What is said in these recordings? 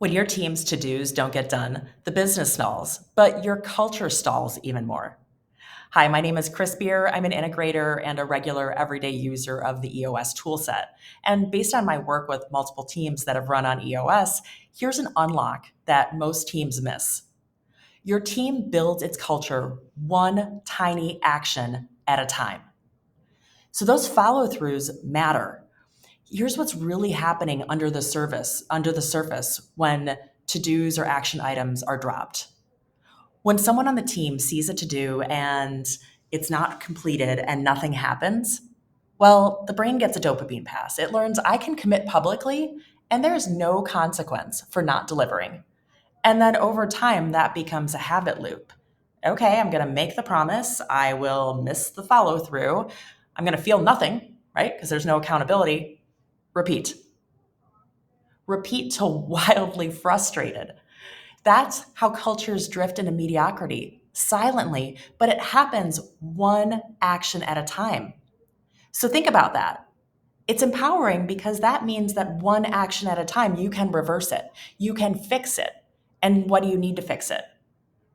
When your team's to-dos don't get done, the business stalls, but your culture stalls even more. Hi, my name is Chris Beer. I'm an integrator and a regular everyday user of the EOS toolset. And based on my work with multiple teams that have run on EOS, here's an unlock that most teams miss. Your team builds its culture one tiny action at a time. So those follow-throughs matter. Here's what's really happening under the surface when to-dos or action items are dropped. When someone on the team sees a to-do and it's not completed and nothing happens, well, the brain gets a dopamine pass. It learns I can commit publicly and there is no consequence for not delivering. And then over time, that becomes a habit loop. Okay, I'm going to make the promise. I will miss the follow through. I'm going to feel nothing, right? Because there's no accountability. Repeat. Repeat till wildly frustrated. That's how cultures drift into mediocrity, silently, but it happens one action at a time. So think about that. It's empowering because that means that one action at a time, you can reverse it, you can fix it. And what do you need to fix it?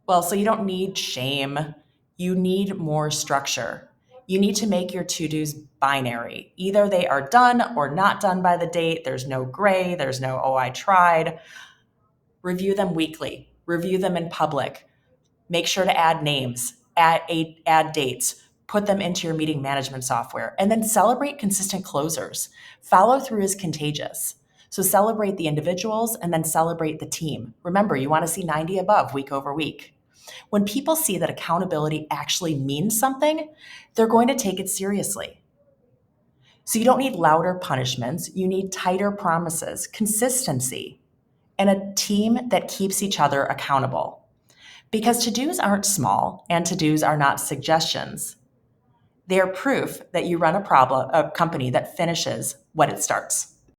Well, so you don't need shame, you need more structure. You need to make your to-dos binary. Either they are done or not done by the date. There's no gray, there's no, oh, I tried. Review them weekly, review them in public. Make sure to add names, add dates, put them into your meeting management software, and then celebrate consistent closers. Follow through is contagious. So celebrate the individuals and then celebrate the team. Remember, you want to see 90 above week over week. When people see that accountability actually means something, they're going to take it seriously. So you don't need louder punishments, you need tighter promises, consistency, and a team that keeps each other accountable. Because to-dos aren't small and to-dos are not suggestions. They are proof that you run a company that finishes what it starts.